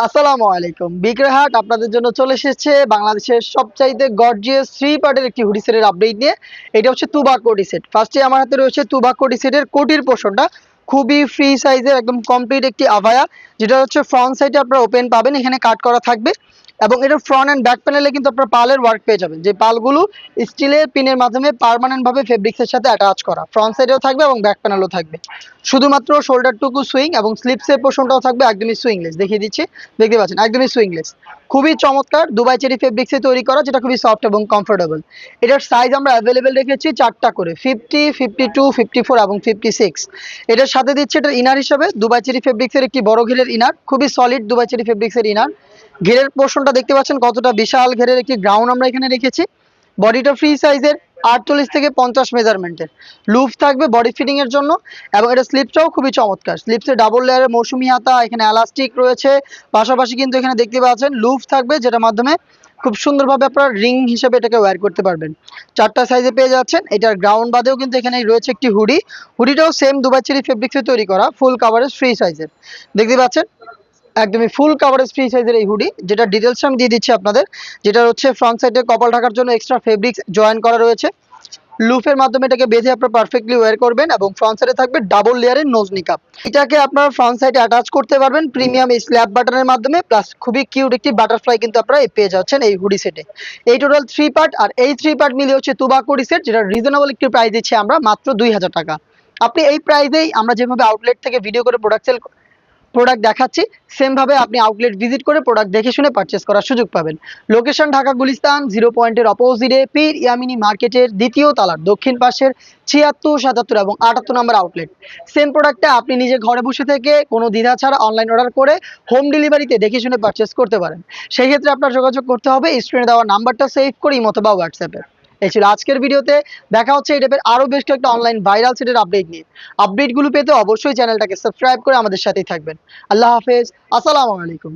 আসসালামু আলাইকুম। বিক্রয়হাট আপনাদের জন্য চলে এসেছে বাংলাদেশের সবচাইতে গর্জিয়াস 3 পার্টের একটি হুডি সেটের আপডেট নিয়ে। এটা হচ্ছে তুবা কোটি সেট। ফার্স্টে আমার হাতে রয়েছে তুবা কোটি সেটের কোটির পোর্শনটা। খুবই ফ্রি সাইজের একদম কমপ্লিট একটি আভায়া, যেটা হচ্ছে ফ্রন্ট সাইডে আপনারা ওপেন পাবেন, এখানে কাট করা থাকবে। এবং এটার ফ্রন্ট অ্যান্ড ব্যাক প্যানেলে কিন্তু আপনারা পালের ওয়ার্ক পেয়ে যাবেন, যে পালগুলো স্টিলের পিনের মাধ্যমে পার্মানেন্ট ভাবে ফেব্রিক্সের সাথে অ্যাটাচ করা। ফ্রন্ট সাইডেও থাকবে এবং ব্যাক প্যানেলও থাকবে। শুধুমাত্র শোল্ডারটুকু সুইং এবং স্লিপসের পোর্শনটাও থাকবে একদমই সুইংলেস। দেখিয়ে দিচ্ছি, দেখতে পাচ্ছেন একদমই সুইংলেস। খুবই চমৎকার দুবাই চেরি ফেব্রিক্সে তৈরি করা, যেটা খুবই সফট এবং কমফোর্টেবল। এটার সাইজ আমরা অ্যাভেলেবেল রেখেছি 4টা করে, 50, 52, 54 এবং 56। এটার সাথে দিচ্ছে এটার ইনার হিসেবে দুবাই চেরি ফেব্রিক্সের একটি বড় ঘেরের ইনার, খুবই সলিড দুবাই চেরি ফেব্রিক্সের ইনার। ঘেরের পোর্শনটা দেখতে পাচ্ছেন কতটা বিশাল ঘেরের একটি গ্রাউন্ড আমরা এখানে রেখেছি। বডিটা ফ্রি সাইজের 48 থেকে 50 মেজারমেন্টের লুফ থাকবে বডি ফিটিং এর জন্য। এবং এটা স্লিপটাও খুবই চমৎকার, স্লিপসে ডাবল লেয়ারের মৌসুমি হাতা, এখানে এলাস্টিক রয়েছে। পাশাপাশি কিন্তু এখানে দেখতে পাচ্ছেন লুফ থাকবে, যেটার মাধ্যমে খুব সুন্দরভাবে আপনারা রিং হিসেবে এটাকে ওয়্যার করতে পারবেন। 4টা সাইজে পেয়ে যাচ্ছেন। এটার গ্রাউন্ড বাদেও কিন্তু এখানে রয়েছে একটি হুডি। হুডিটাও সেম দুবাই চেরি ফেব্রিক্সে তৈরি করা, ফুল কাভারেজ ফ্রি সাইজের। দেখতে পাচ্ছেন একদমই ফুল কাভারেজ ফ্রি সাইজের এই হুডি, যেটা ডিটেলস আমি দিয়ে দিচ্ছি আপনাদের। যেটা হচ্ছে ফ্রন্ট সাইডে কপাল ঢাকার জন্য এক্সট্রা ফেব্রিক্স জয়েন করা রয়েছে। লুফের মাধ্যমে এটাকে বেঁধে আপনারা পারফেক্টলি ওয়্যার করবেন। এবং ফ্রন্ট সাইডে থাকবে ডাবল লেয়ারের নোজ নিকাপ। এটাকে আপনারা ফ্রন্ট সাইডে অ্যাটাচ করতে পারবেন প্রিমিয়াম এই স্ল্যাব বাটনের মাধ্যমে, প্লাস খুবই কিউট একটি বাটারফ্লাই কিন্তু আপনারা পেয়ে যাচ্ছেন এই হুডি সেটে। এই টোটাল 3 পার্ট, আর এই 3 পার্ট মিলে হচ্ছে তুবা কোটি সেট, যেটা রিজনেবল একটি প্রাইস দিচ্ছি আমরা মাত্র 2000 টাকা। আপনি এই প্রাইসেই আমরা যেভাবে আউটলেট থেকে ভিডিও করে প্রোডাক্ট দেখাচ্ছি, সেম ভাবে আপনি আউটলেট ভিজিট করে প্রোডাক্ট দেখে শুনে পারচেস করার সুযোগ পাবেন। লোকেশন ঢাকা গুলিস্তান 0 পয়েন্টের অপোজিটে পীর ইয়ামিনী মার্কেটের দ্বিতীয় তলার দক্ষিণ পাশের 76, 77 এবং 78 নম্বর আউটলেট। সেম প্রোডাক্টটা আপনি নিজে ঘরে বসে থেকে কোনো দ্বিধা ছাড়া অনলাইন অর্ডার করে হোম ডেলিভারিতে দেখে শুনে পারচেস করতে পারেন। সেই ক্ষেত্রে আপনার যোগাযোগ করতে হবে স্ক্রিনে দেওয়া নাম্বারটা সেভ করে ইমো অথবা হোয়াটসঅ্যাপে। এই ছিল আজকের ভিডিওতে। দেখা হচ্ছে এই টাইপের আরো বেশ কয়েকটা অনলাইন ভাইরাল সেটের আপডেট নিয়ে। আপডেটগুলো পেতে অবশ্যই চ্যানেলটাকে সাবস্ক্রাইব করে আমাদের সাথেই থাকবেন। আল্লাহ হাফেজ, আসসালামু আলাইকুম।